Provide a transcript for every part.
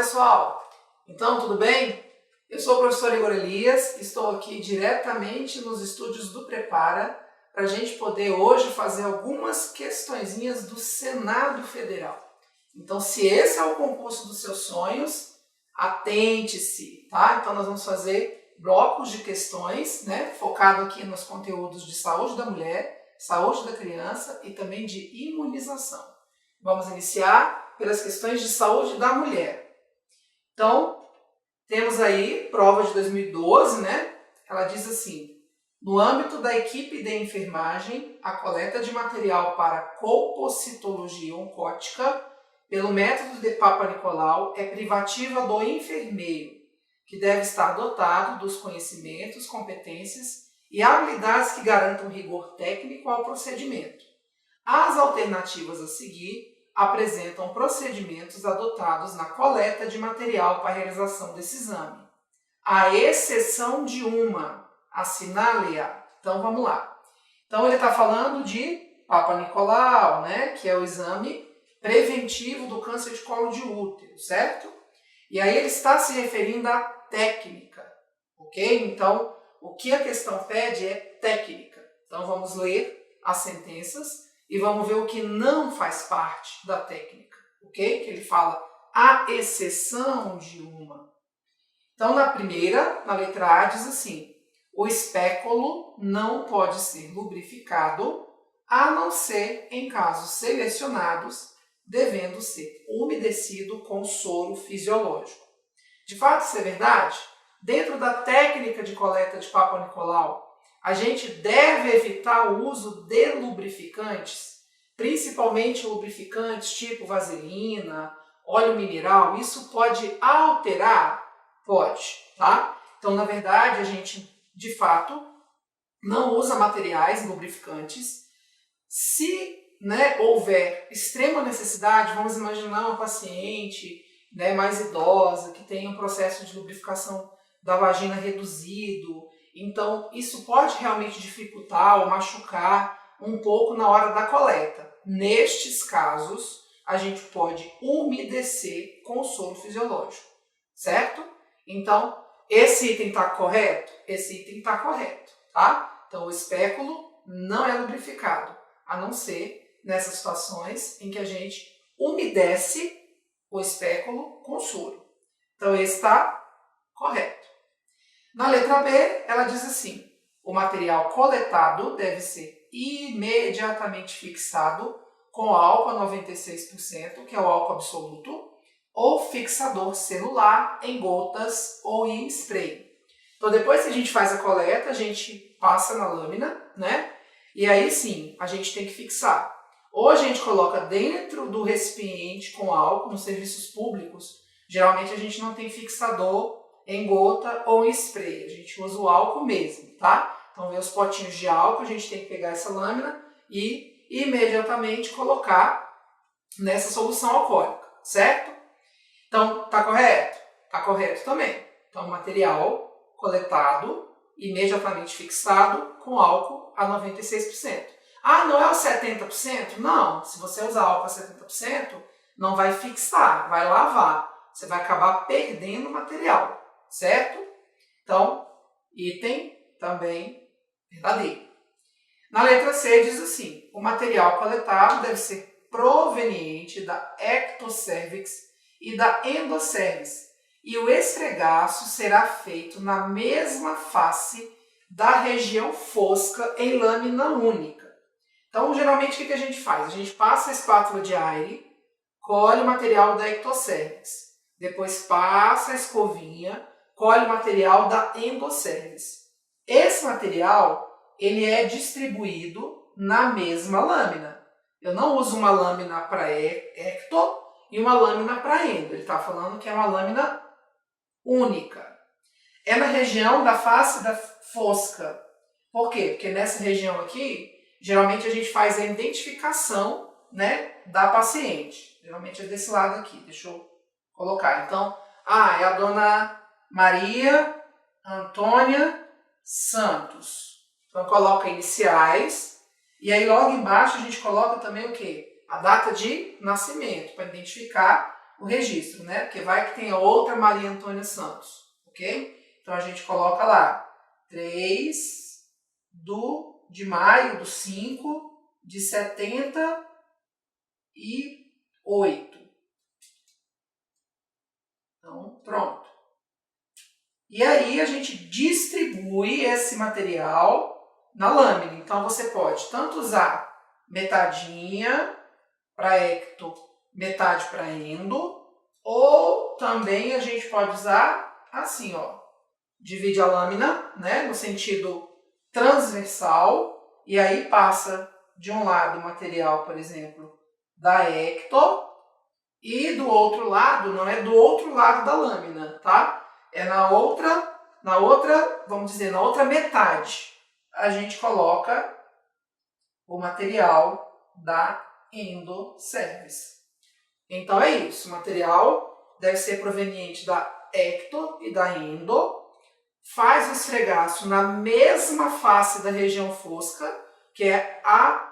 pessoal! Então, tudo bem? Eu sou o professor Igor Elias, estou aqui diretamente nos estúdios do Prepara para a gente poder hoje fazer algumas questõezinhas do Senado Federal. Então, se esse é o concurso dos seus sonhos, atente-se, tá? Então, nós vamos fazer blocos de questões, né? Focado aqui nos conteúdos de saúde da mulher, saúde da criança e também de imunização. Vamos iniciar pelas questões de saúde da mulher. Então, temos aí prova de 2012, né? Ela diz assim: no âmbito da equipe de enfermagem, a coleta de material para colpocitologia oncótica pelo método de Papanicolau é privativa do enfermeiro, que deve estar dotado dos conhecimentos, competências e habilidades que garantam rigor técnico ao procedimento. As alternativas a seguir apresentam procedimentos adotados na coleta de material para a realização desse exame, à exceção de uma, assinale-a. Então vamos lá. Então ele está falando de Papanicolau, né, que é o exame preventivo do câncer de colo de útero, certo? E aí ele está se referindo à técnica, ok? Então o que a questão pede é técnica. Então vamos ler as sentenças e vamos ver o que não faz parte da técnica, ok? Que ele fala, à exceção de uma. Então, na primeira, na letra A, diz assim: o espéculo não pode ser lubrificado, a não ser em casos selecionados, devendo ser umedecido com soro fisiológico. De fato, isso é verdade? Dentro da técnica de coleta de Papanicolau, a gente deve evitar o uso de lubrificantes, principalmente lubrificantes tipo vaselina, óleo mineral. Isso pode alterar? Pode, tá? Então, na verdade, a gente, de fato, não usa materiais lubrificantes. Se, né, houver extrema necessidade, vamos imaginar uma paciente, né, mais idosa, que tem um processo de lubrificação da vagina reduzido. Então, isso pode realmente dificultar ou machucar um pouco na hora da coleta. Nestes casos, a gente pode umedecer com soro fisiológico, certo? Então, esse item está correto? Esse item está correto, tá? Então, o espéculo não é lubrificado, a não ser nessas situações em que a gente umedece o espéculo com soro. Então, esse está correto. Na letra B, ela diz assim: o material coletado deve ser imediatamente fixado com álcool a 96%, que é o álcool absoluto, ou fixador celular em gotas ou em spray. Então, depois que a gente faz a coleta, a gente passa na lâmina, né? E aí sim, a gente tem que fixar. Ou a gente coloca dentro do recipiente com álcool, nos serviços públicos, geralmente a gente não tem fixador em gota ou em spray, a gente usa o álcool mesmo, tá? Então, vem os potinhos de álcool, a gente tem que pegar essa lâmina e imediatamente colocar nessa solução alcoólica, certo? Então, tá correto? Tá correto também. Então, material coletado, imediatamente fixado com álcool a 96%. Ah, não é o 70%? Não, se você usar álcool a 70%, não vai fixar, vai lavar. Você vai acabar perdendo o material. Certo? Então, item também verdadeiro. Na letra C diz assim: o material coletado deve ser proveniente da ectocervix e da endocervix, e o esfregaço será feito na mesma face da região fosca em lâmina única. Então, geralmente, o que a gente faz? A gente passa a espátula de aire, colhe o material da ectocervix, depois passa a escovinha, colhe o material da endocervix. Esse material, ele é distribuído na mesma lâmina. Eu não uso uma lâmina para ecto e uma lâmina para endo. Ele está falando que é uma lâmina única. É na região da face da fosca. Por quê? Porque nessa região aqui, geralmente a gente faz a identificação, né, da paciente. Geralmente é desse lado aqui. Deixa eu colocar. Então, é a dona Maria Antônia Santos. Então, coloca iniciais. E aí, logo embaixo, a gente coloca também o quê? A data de nascimento, para identificar o registro, né? Porque vai que tenha outra Maria Antônia Santos, ok? Então a gente coloca lá 3 de maio do 5 de 78. Então, pronto. E aí a gente distribui esse material na lâmina. Então você pode tanto usar metadinha para ecto, metade para endo, ou também a gente pode usar assim, ó, divide a lâmina, né, no sentido transversal, e aí passa de um lado o material, por exemplo, da ecto, e do outro lado, não é do outro lado da lâmina, tá? É na outra, vamos dizer, na outra metade, a gente coloca o material da endocervice. Então é isso, o material deve ser proveniente da ecto e da endo, faz o esfregaço na mesma face da região fosca, que é a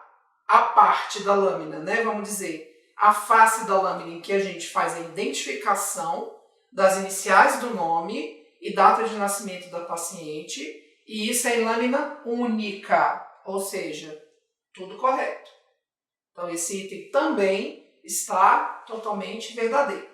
parte da lâmina, né? Vamos dizer, a face da lâmina em que a gente faz a identificação das iniciais do nome e data de nascimento da paciente, e isso é em lâmina única, ou seja, tudo correto. Então esse item também está totalmente verdadeiro.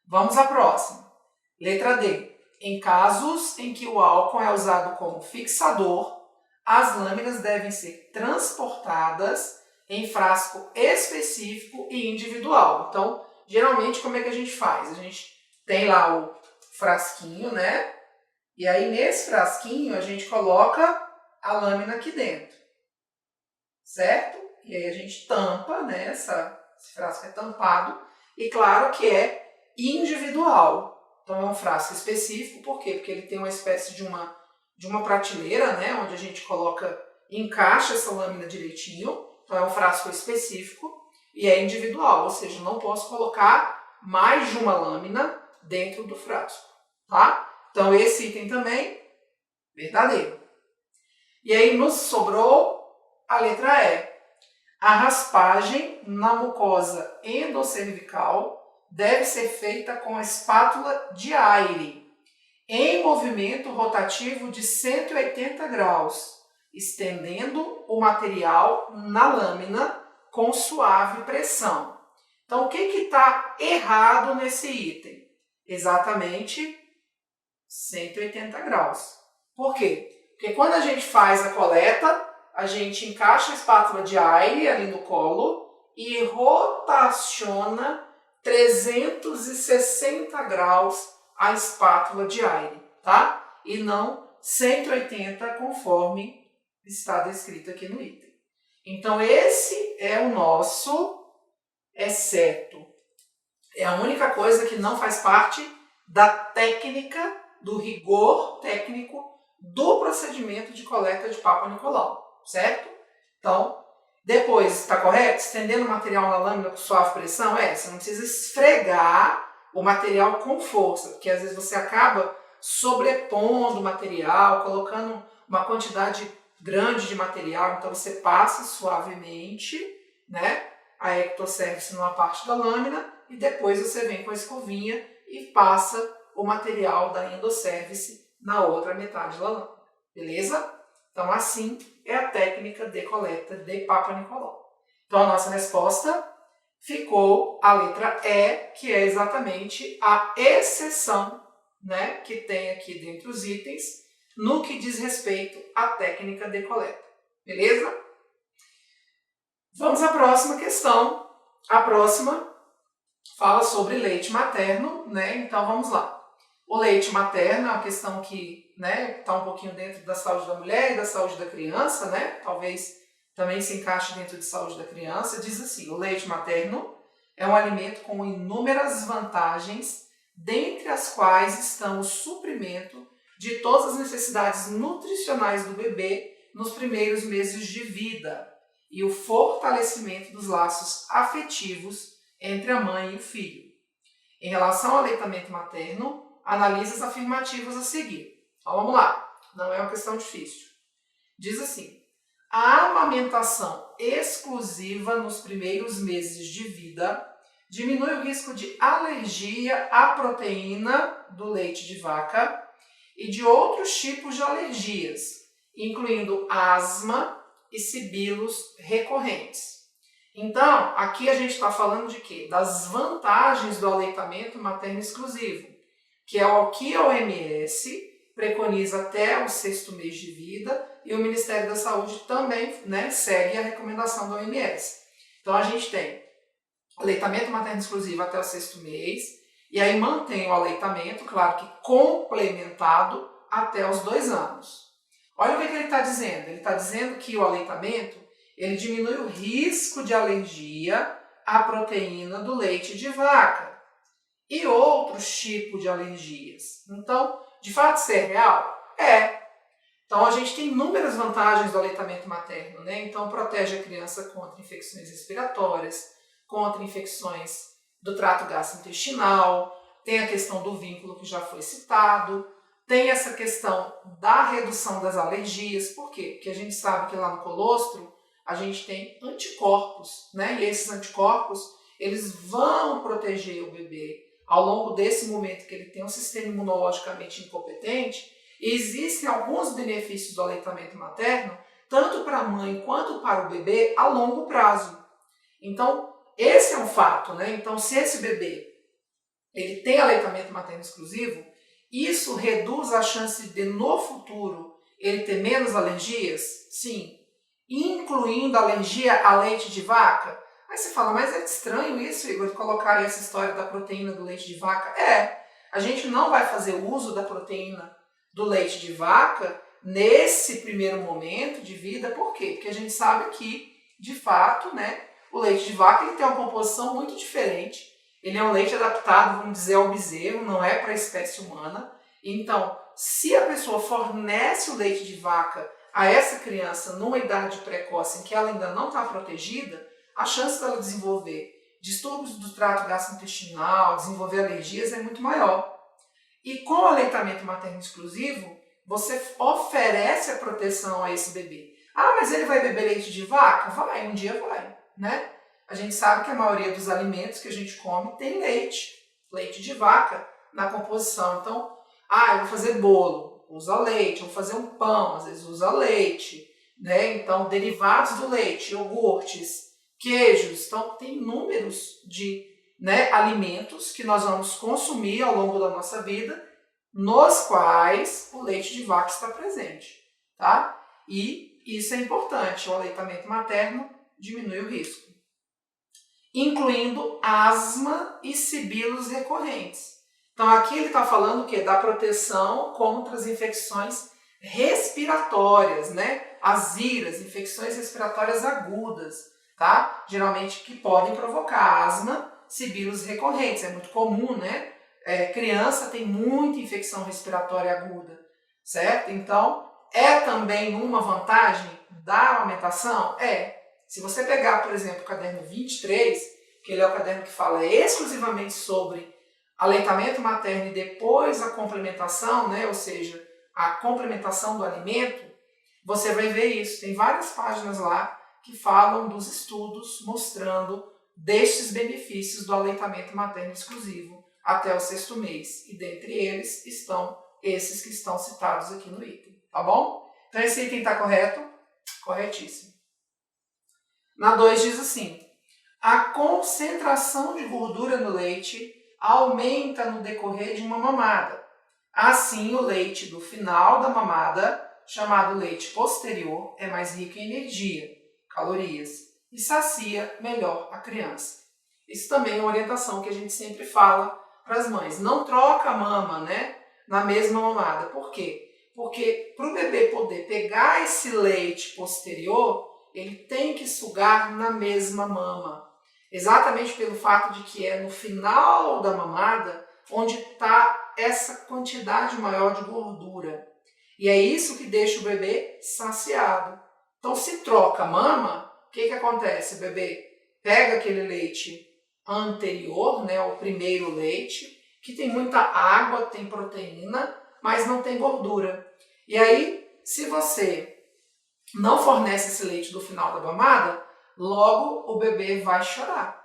Vamos à próxima. Letra D. Em casos em que o álcool é usado como fixador, as lâminas devem ser transportadas em frasco específico e individual. Então, geralmente, como é que a gente faz? A gente tem lá o frasquinho, né? E aí, nesse frasquinho, a gente coloca a lâmina aqui dentro, certo? E aí a gente tampa, né? Esse frasco é tampado. E claro que é individual. Então, é um frasco específico. Por quê? Porque ele tem uma espécie de uma prateleira, né? Onde a gente encaixa essa lâmina direitinho. Então, é um frasco específico e é individual, ou seja, não posso colocar mais de uma lâmina dentro do frasco, tá? Então, esse item também, verdadeiro. E aí, nos sobrou a letra E. A raspagem na mucosa endocervical deve ser feita com a espátula de aire, em movimento rotativo de 180 graus, estendendo o material na lâmina com suave pressão. Então, o que está errado nesse item? Exatamente 180 graus. Por quê? Porque quando a gente faz a coleta, a gente encaixa a espátula de aire ali no colo e rotaciona 360 graus a espátula de aire, tá? E não 180 conforme está descrito aqui no item. Então, esse é o nosso exceto. É a única coisa que não faz parte da técnica, do rigor técnico do procedimento de coleta de Papa Nicolau, certo? Então, depois, está correto? Estendendo o material na lâmina com suave pressão? Você não precisa esfregar o material com força, porque às vezes você acaba sobrepondo o material, colocando uma quantidade grande de material, então você passa suavemente, né, a ectocervice numa parte da lâmina e depois você vem com a escovinha e passa o material da endocervice na outra metade da lâmina, beleza? Então assim é a técnica de coleta de Papa Nicolau. Então a nossa resposta ficou a letra E, que é exatamente a exceção, né, que tem aqui dentre os itens, no que diz respeito à técnica de coleta. Beleza? Vamos à próxima questão. A próxima fala sobre leite materno, né? Então vamos lá. O leite materno é uma questão que, né, está um pouquinho dentro da saúde da mulher e da saúde da criança, né? Talvez também se encaixe dentro de saúde da criança. Diz assim: o leite materno é um alimento com inúmeras vantagens, dentre as quais estão o suprimento de todas as necessidades nutricionais do bebê nos primeiros meses de vida e o fortalecimento dos laços afetivos entre a mãe e o filho. Em relação ao aleitamento materno, analise as afirmativas a seguir. Então vamos lá, não é uma questão difícil. Diz assim: a amamentação exclusiva nos primeiros meses de vida diminui o risco de alergia à proteína do leite de vaca e de outros tipos de alergias, incluindo asma e sibilos recorrentes. Então, aqui a gente está falando de quê? Das vantagens do aleitamento materno exclusivo, que é o que a OMS preconiza até o 6º mês de vida e o Ministério da Saúde também, né, segue a recomendação da OMS. Então, a gente tem aleitamento materno exclusivo até o 6º mês, e aí mantém o aleitamento, claro que complementado, até os 2 anos. Olha o que ele está dizendo. Ele está dizendo que o aleitamento ele diminui o risco de alergia à proteína do leite de vaca e outros tipos de alergias. Então, de fato, isso é real? É. Então, a gente tem inúmeras vantagens do aleitamento materno, né? Então, protege a criança contra infecções respiratórias, contra infecções do trato gastrointestinal, tem a questão do vínculo que já foi citado, tem essa questão da redução das alergias. Por quê? Porque a gente sabe que lá no colostro a gente tem anticorpos, né? E esses anticorpos, eles vão proteger o bebê ao longo desse momento que ele tem um sistema imunologicamente incompetente. E existem alguns benefícios do aleitamento materno, tanto para a mãe quanto para o bebê, a longo prazo. Então, esse é um fato, né? Então, se esse bebê ele tem aleitamento materno exclusivo, isso reduz a chance de, no futuro, ele ter menos alergias? Sim. Incluindo alergia a leite de vaca? Aí você fala, mas é estranho isso, Igor, de colocar essa história da proteína do leite de vaca. A gente não vai fazer uso da proteína do leite de vaca nesse primeiro momento de vida. Por quê? Porque a gente sabe que, de fato, né, o leite de vaca ele tem uma composição muito diferente. Ele é um leite adaptado, vamos dizer, ao bezerro, não é para a espécie humana. Então, se a pessoa fornece o leite de vaca a essa criança numa idade precoce em que ela ainda não está protegida, a chance dela desenvolver distúrbios do trato gastrointestinal, desenvolver alergias é muito maior. E com o aleitamento materno exclusivo, você oferece a proteção a esse bebê. Ah, mas ele vai beber leite de vaca? Vai, um dia vai, né? A gente sabe que a maioria dos alimentos que a gente come tem leite de vaca na composição. Então, eu vou fazer bolo, usa leite, eu vou fazer um pão, às vezes usa leite, né? Então, derivados do leite, iogurtes, queijos, então tem inúmeros de alimentos que nós vamos consumir ao longo da nossa vida, nos quais o leite de vaca está presente, tá? E isso é importante, o aleitamento materno diminui o risco, incluindo asma e sibilos recorrentes. Então aqui ele está falando o quê? Da proteção contra as infecções respiratórias, né? As IRAs, infecções respiratórias agudas, tá? Geralmente que podem provocar asma, sibilos recorrentes, é muito comum, né? Criança tem muita infecção respiratória aguda, certo? Então, é também uma vantagem da amamentação? Se você pegar, por exemplo, o caderno 23, que ele é o caderno que fala exclusivamente sobre aleitamento materno e depois a complementação, né? Ou seja, a complementação do alimento, você vai ver isso. Tem várias páginas lá que falam dos estudos mostrando destes benefícios do aleitamento materno exclusivo até o 6º mês. E dentre eles estão esses que estão citados aqui no item, tá bom? Então esse item está correto? Corretíssimo. Na 2 diz assim, a concentração de gordura no leite aumenta no decorrer de uma mamada. Assim, o leite do final da mamada, chamado leite posterior, é mais rico em energia, calorias, e sacia melhor a criança. Isso também é uma orientação que a gente sempre fala para as mães. Não troca a mama, né, na mesma mamada. Por quê? Porque para o bebê poder pegar esse leite posterior, ele tem que sugar na mesma mama. Exatamente pelo fato de que é no final da mamada onde está essa quantidade maior de gordura. E é isso que deixa o bebê saciado. Então, se troca a mama, o que acontece? O bebê pega aquele leite anterior, né, o primeiro leite, que tem muita água, tem proteína, mas não tem gordura. E aí, se você não fornece esse leite do final da mamada, logo o bebê vai chorar.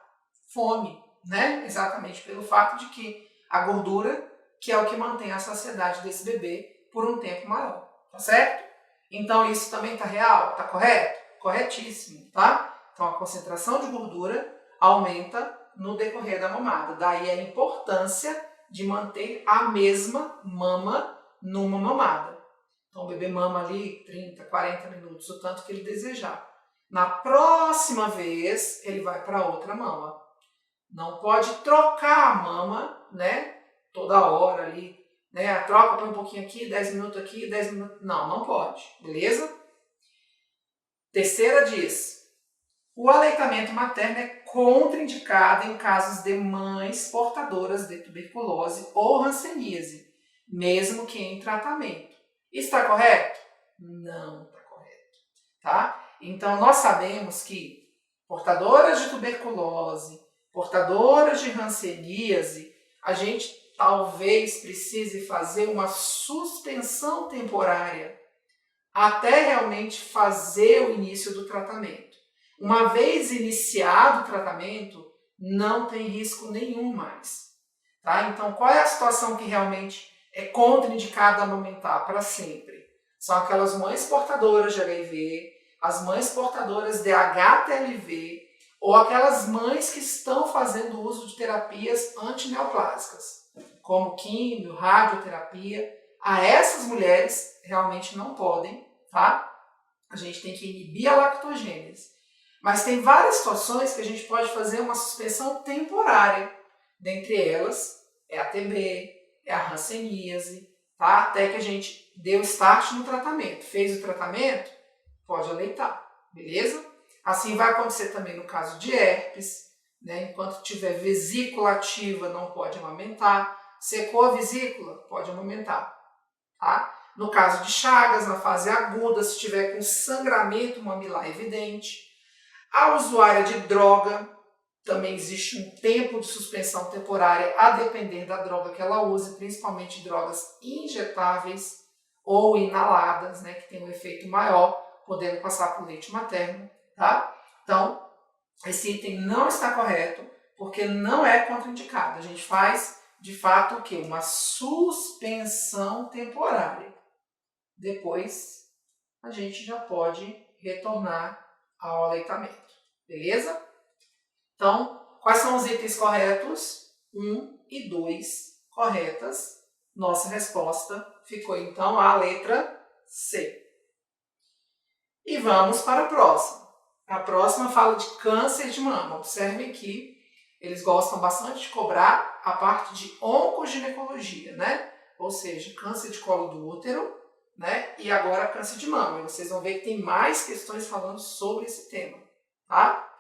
Fome, né? Exatamente pelo fato de que a gordura, que é o que mantém a saciedade desse bebê por um tempo maior, tá certo? Então isso também tá real? Tá correto? Corretíssimo, tá? Então a concentração de gordura aumenta no decorrer da mamada. Daí a importância de manter a mesma mama numa mamada. Então o bebê mama ali 30, 40 minutos, o tanto que ele desejar. Na próxima vez, ele vai para outra mama. Não pode trocar a mama, né? Toda hora ali, né? A troca põe um pouquinho aqui, 10 minutos. Não, não pode, beleza? Terceira diz: o aleitamento materno é contraindicado em casos de mães portadoras de tuberculose ou hanseníase, mesmo que em tratamento. Está correto? Não está correto, tá? Então, nós sabemos que portadoras de tuberculose, portadoras de hanseníase, a gente talvez precise fazer uma suspensão temporária até realmente fazer o início do tratamento. Uma vez iniciado o tratamento, não tem risco nenhum mais. Tá? Então, qual é a situação que realmente é contraindicada a amamentar para sempre? São aquelas mães portadoras de HIV, as mães portadoras de HTLV ou aquelas mães que estão fazendo uso de terapias antineoplásicas, como químio, radioterapia. A essas mulheres realmente não podem, tá? A gente tem que inibir a lactogênese. Mas tem várias situações que a gente pode fazer uma suspensão temporária. Dentre elas é a TB, é a hanseníase, tá? Até que a gente dê o start no tratamento. Fez o tratamento, pode aleitar, beleza? Assim vai acontecer também no caso de herpes, né? Enquanto tiver vesícula ativa, não pode amamentar. Secou a vesícula, pode amamentar, tá? No caso de chagas, na fase aguda, se tiver com sangramento mamilar evidente. A usuária de droga, também existe um tempo de suspensão temporária a depender da droga que ela use, principalmente drogas injetáveis ou inaladas, né, que tem um efeito maior, podendo passar por leite materno, tá? Então, esse item não está correto, porque não é contraindicado. A gente faz, de fato, o quê? Uma suspensão temporária. Depois, a gente já pode retornar ao aleitamento, beleza? Então, quais são os itens corretos? 1 e 2 corretas. Nossa resposta ficou, então, a letra C. E vamos para a próxima. A próxima fala de câncer de mama. Observem que eles gostam bastante de cobrar a parte de oncoginecologia, né? Ou seja, câncer de colo do útero, né? E agora câncer de mama. E vocês vão ver que tem mais questões falando sobre esse tema, tá?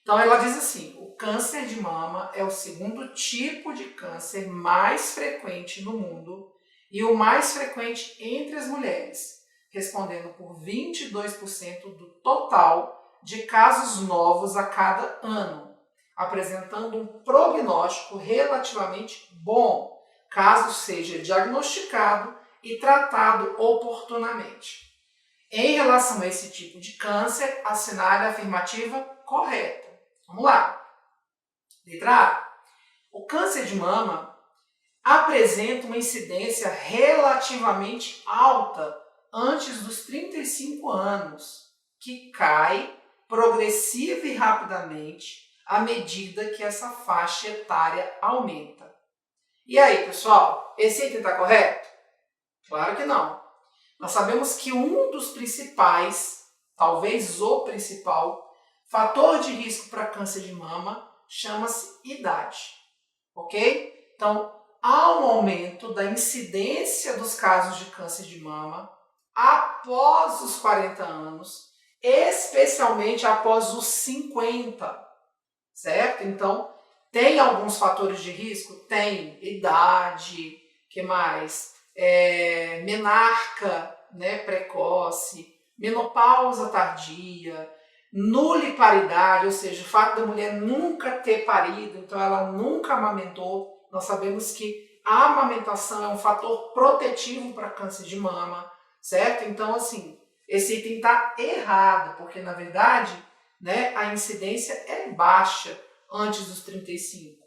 Então ela diz assim: o câncer de mama é o segundo tipo de câncer mais frequente no mundo e o mais frequente entre as mulheres, respondendo por 22% do total de casos novos a cada ano, apresentando um prognóstico relativamente bom, caso seja diagnosticado e tratado oportunamente. Em relação a esse tipo de câncer, assinale a afirmativa correta. Vamos lá. Letra A. O câncer de mama apresenta uma incidência relativamente alta antes dos 35 anos, que cai progressiva e rapidamente à medida que essa faixa etária aumenta. E aí, pessoal, esse item está correto? Claro que não. Nós sabemos que um dos principais, talvez o principal, fator de risco para câncer de mama chama-se idade, ok? Então, há um aumento da incidência dos casos de câncer de mama após os 40 anos, especialmente após os 50, certo? Então, tem alguns fatores de risco? Tem. Idade, que mais? Menarca, né, precoce, menopausa tardia, nuliparidade, ou seja, o fato da mulher nunca ter parido, então ela nunca amamentou. Nós sabemos que a amamentação é um fator protetivo para câncer de mama, certo? Então, assim, esse item está errado, porque na verdade, né, a incidência é baixa antes dos 35,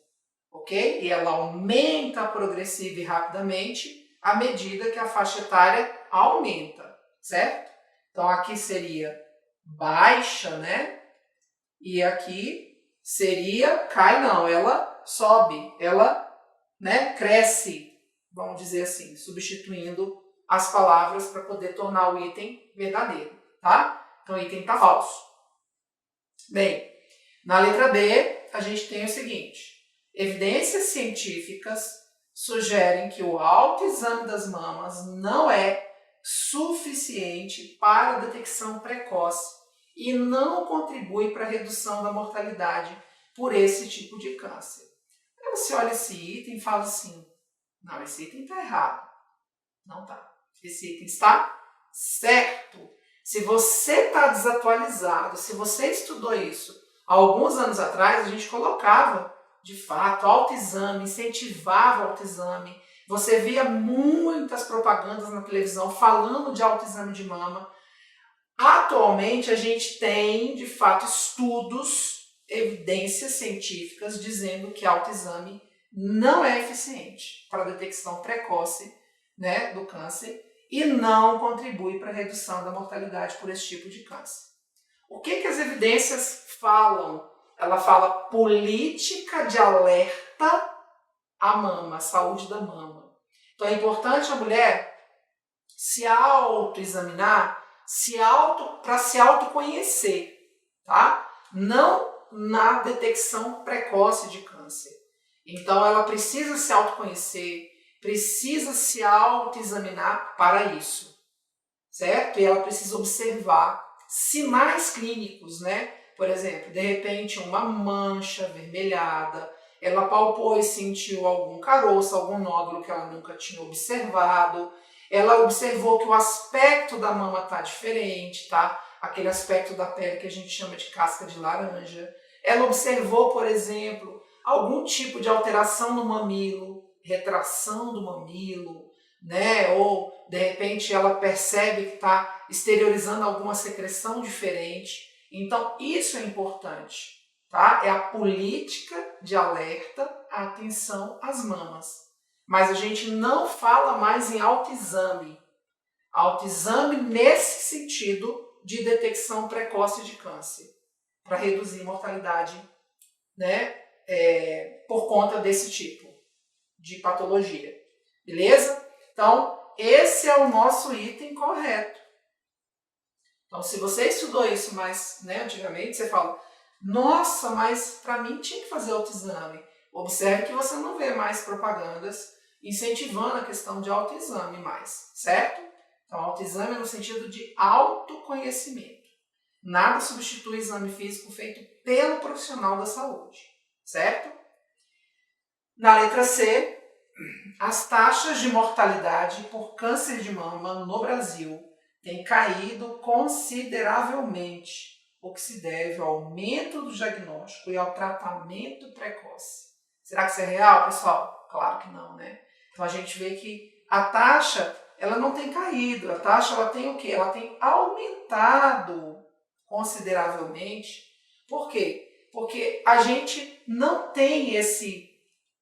ok? E ela aumenta progressiva e rapidamente à medida que a faixa etária aumenta, certo? Então aqui seria baixa, né? E aqui seria, cai não, ela sobe, ela, né, cresce, vamos dizer assim, substituindo as palavras para poder tornar o item verdadeiro, tá? Então o item está falso. Bem, na letra B, a gente tem o seguinte: evidências científicas sugerem que o autoexame das mamas não é suficiente para a detecção precoce e não contribui para a redução da mortalidade por esse tipo de câncer. Aí você olha esse item e fala assim: não, esse item está errado. Não está. Esse item está certo. Se você está desatualizado, se você estudou isso há alguns anos atrás, a gente colocava, de fato, autoexame, incentivava o autoexame. Você via muitas propagandas na televisão falando de autoexame de mama. Atualmente, a gente tem, de fato, estudos, evidências científicas dizendo que autoexame não é eficiente para a detecção precoce, né, do câncer e não contribui para a redução da mortalidade por esse tipo de câncer. O que as evidências falam? Ela fala política de alerta à mama, à saúde da mama. Então é importante a mulher se autoexaminar, para se autoconhecer, tá? Não na detecção precoce de câncer. Então ela precisa se autoconhecer, precisa se autoexaminar para isso, certo? E ela precisa observar sinais clínicos, né? Por exemplo, de repente uma mancha avermelhada, ela palpou e sentiu algum caroço, algum nódulo que ela nunca tinha observado, ela observou que o aspecto da mama está diferente, tá? Aquele aspecto da pele que a gente chama de casca de laranja. Ela observou, por exemplo, algum tipo de alteração no mamilo, retração do mamilo, né? Ou de repente ela percebe que está exteriorizando alguma secreção diferente. Então isso é importante, tá? É a política de alerta, a atenção às mamas. Mas a gente não fala mais em autoexame. Autoexame nesse sentido de detecção precoce de câncer, para reduzir mortalidade, né? Por conta desse tipo de patologia, beleza? Então, esse é o nosso item correto. Então, se você estudou isso mais, né, antigamente, você fala, nossa, mas para mim tinha que fazer autoexame. Observe que você não vê mais propagandas incentivando a questão de autoexame mais, certo? Então, autoexame é no sentido de autoconhecimento. Nada substitui o exame físico feito pelo profissional da saúde, certo? Na letra C, as taxas de mortalidade por câncer de mama no Brasil têm caído consideravelmente, o que se deve ao aumento do diagnóstico e ao tratamento precoce. Será que isso é real, pessoal? Claro que não, né? Então a gente vê que a taxa, ela não tem caído, a taxa ela tem o quê? Ela tem aumentado consideravelmente. Por quê? Porque a gente não tem esse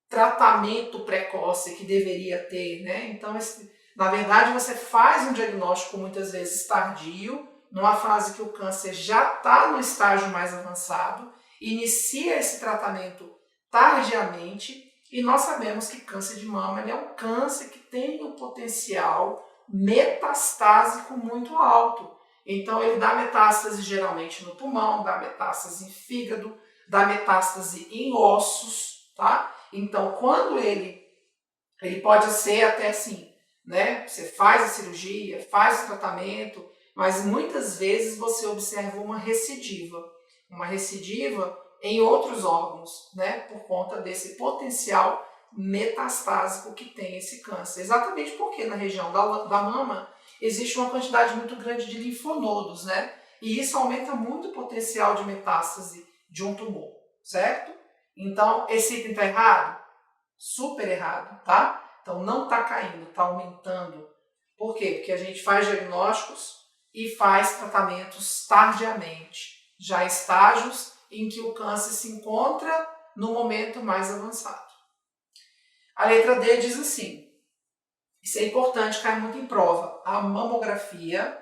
tratamento precoce que deveria ter, né? Então, na verdade, você faz um diagnóstico muitas vezes tardio, numa fase que o câncer já está no estágio mais avançado, inicia esse tratamento tardiamente, e nós sabemos que câncer de mama é um câncer que tem um potencial metastásico muito alto. Então, ele dá metástase geralmente no pulmão, dá metástase em fígado, dá metástase em ossos, tá? Então, quando ele pode ser até assim, né? Você faz a cirurgia, faz o tratamento, mas muitas vezes você observa uma recidiva em outros órgãos, né? Por conta desse potencial metastásico que tem esse câncer. Exatamente porque na região da mama existe uma quantidade muito grande de linfonodos, né? E isso aumenta muito o potencial de metástase de um tumor, certo? Então, esse item está errado? Super errado, tá? Então, não está caindo, está aumentando. Por quê? Porque a gente faz diagnósticos e faz tratamentos tardiamente, já estágios em que o câncer se encontra no momento mais avançado. A letra D diz assim, isso é importante, cai muito em prova, a mamografia,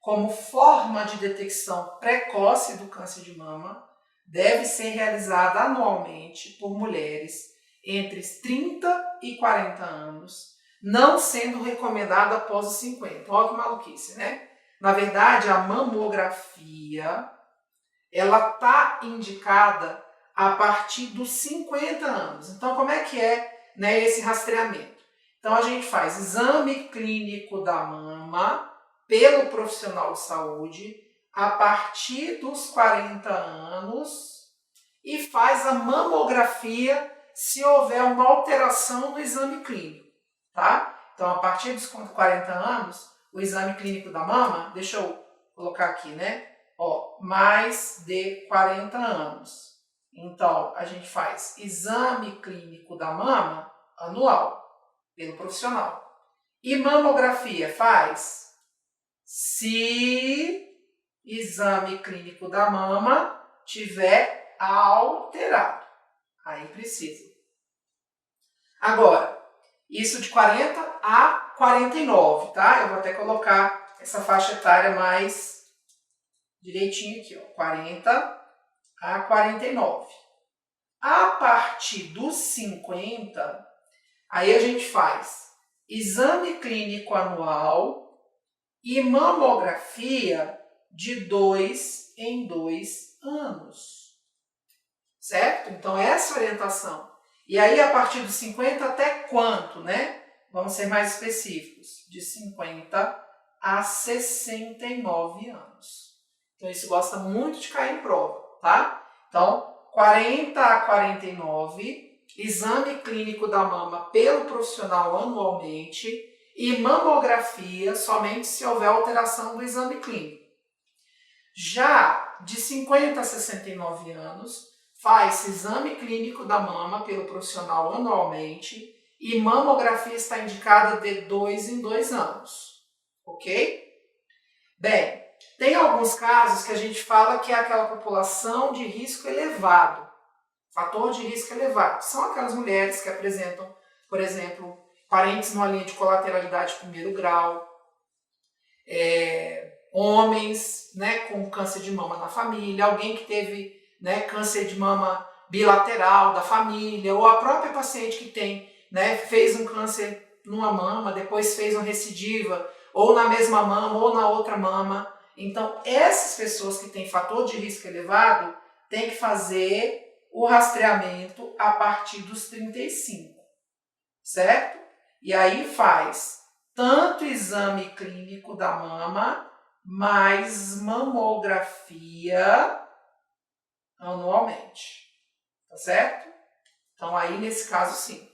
como forma de detecção precoce do câncer de mama, deve ser realizada anualmente por mulheres entre 30 e 40 anos, não sendo recomendada após os 50. Olha que maluquice, né? Na verdade, a mamografia, ela está indicada a partir dos 50 anos. Então, como é que é, né, esse rastreamento? Então, a gente faz exame clínico da mama pelo profissional de saúde a partir dos 40 anos e faz a mamografia se houver uma alteração no exame clínico, tá? Então, a partir dos 40 anos, o exame clínico da mama, deixa eu colocar aqui, né? Ó, mais de 40 anos. Então, a gente faz exame clínico da mama anual, pelo profissional. E mamografia faz se exame clínico da mama tiver alterado. Aí precisa. Agora, isso de 40 a 49, tá? Eu vou até colocar essa faixa etária mais direitinho aqui, ó. 40 a 49. A partir dos 50, aí a gente faz exame clínico anual e mamografia de 2 em 2 anos. Certo? Então, essa é a orientação. E aí, a partir dos 50 até quanto, né? Vamos ser mais específicos. De 50 a 69 anos. Então, isso gosta muito de cair em prova, tá? Então, 40 a 49, exame clínico da mama pelo profissional anualmente e mamografia somente se houver alteração do exame clínico. Já de 50 a 69 anos, faz exame clínico da mama pelo profissional anualmente e mamografia está indicada de 2 em 2 anos, ok? Bem, tem alguns casos que a gente fala que é aquela população de risco elevado, fator de risco elevado. São aquelas mulheres que apresentam, por exemplo, parentes numa linha de colateralidade de primeiro grau, homens, né, com câncer de mama na família, alguém que teve, né, câncer de mama bilateral da família, ou a própria paciente que tem, né, fez um câncer numa mama, depois fez uma recidiva, ou na mesma mama, ou na outra mama. Então, essas pessoas que têm fator de risco elevado têm que fazer o rastreamento a partir dos 35, certo? E aí faz tanto exame clínico da mama, mais mamografia anualmente, tá certo? Então aí nesse caso sim.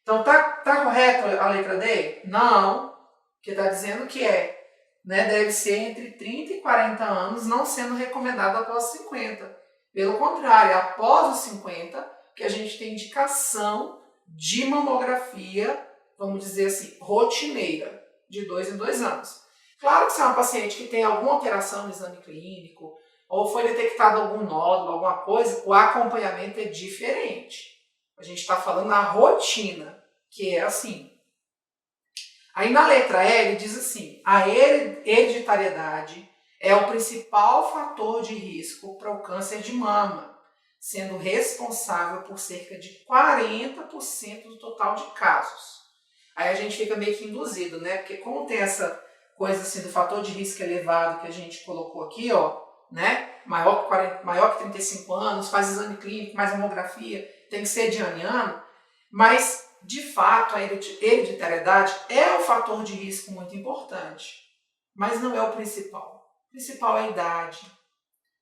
Então tá correto a letra D? Não, porque tá dizendo que né, deve ser entre 30 e 40 anos, não sendo recomendado após 50. Pelo contrário, após os 50 que a gente tem indicação de mamografia, vamos dizer assim, rotineira, de 2 em 2 anos. Claro que se é uma paciente que tem alguma alteração no exame clínico, ou foi detectado algum nódulo, alguma coisa, o acompanhamento é diferente. A gente está falando na rotina, que é assim. Aí na letra L diz assim, a hereditariedade é o principal fator de risco para o câncer de mama, sendo responsável por cerca de 40% do total de casos. Aí a gente fica meio que induzido, né? Porque como tem essa coisa assim do fator de risco elevado que a gente colocou aqui, ó, né? Maior que 35 anos, faz exame clínico, mais mamografia, tem que ser de ano em ano, mas de fato a hereditariedade é um fator de risco muito importante, mas não é o principal. O principal é a idade,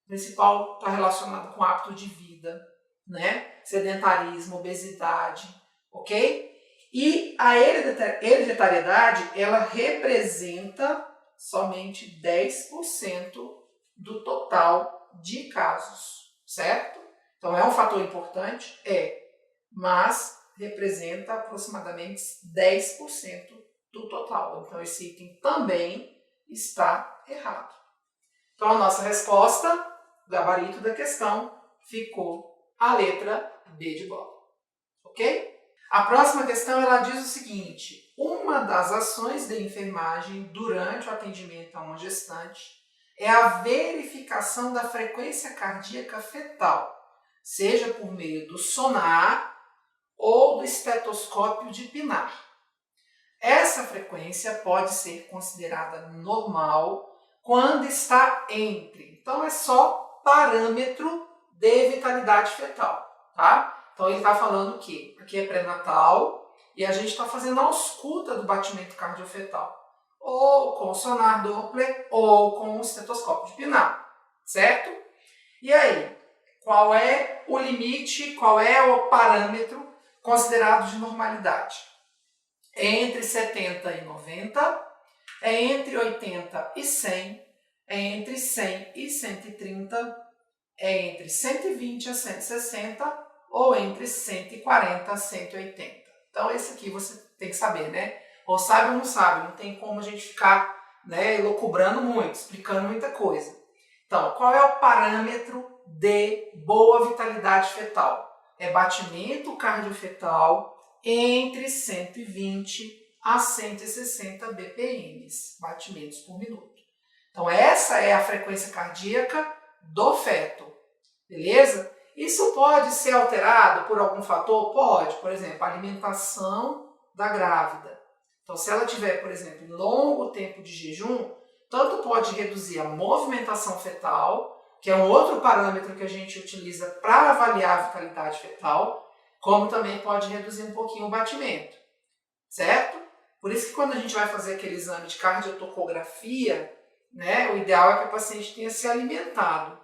o principal está relacionado com hábito de vida, né? Sedentarismo, obesidade, ok? E a hereditariedade, ela representa somente 10% do total de casos, certo? Então é um fator importante? Mas representa aproximadamente 10% do total. Então esse item também está errado. Então a nossa resposta o gabarito da questão ficou a letra B de bola. Ok? A próxima questão ela diz o seguinte: uma das ações de enfermagem durante o atendimento a uma gestante é a verificação da frequência cardíaca fetal, seja por meio do sonar ou do estetoscópio de Pinar. Essa frequência pode ser considerada normal quando está entre. Então, é só parâmetro de vitalidade fetal, tá? Então, ele está falando que aqui é pré-natal e a gente está fazendo a ausculta do batimento cardiofetal, ou com o sonar Doppler ou com o estetoscópio de Pinar, certo? E aí, qual é o limite, qual é o parâmetro considerado de normalidade? É entre 70 e 90, é entre 80 e 100, é entre 100 e 130, é entre 120 a 160 ou entre 140 a 180. Então, esse aqui você tem que saber, né? Ou sabe ou não sabe, não tem como a gente ficar, né, elucubrando muito, explicando muita coisa. Então, qual é o parâmetro de boa vitalidade fetal? É batimento cardiofetal entre 120 a 160 BPMs, batimentos por minuto. Então, essa é a frequência cardíaca do feto, beleza? Isso pode ser alterado por algum fator? Pode, por exemplo, a alimentação da grávida. Então, se ela tiver, por exemplo, longo tempo de jejum, tanto pode reduzir a movimentação fetal, que é um outro parâmetro que a gente utiliza para avaliar a vitalidade fetal, como também pode reduzir um pouquinho o batimento, certo? Por isso que quando a gente vai fazer aquele exame de cardiotocografia, né, o ideal é que a paciente tenha se alimentado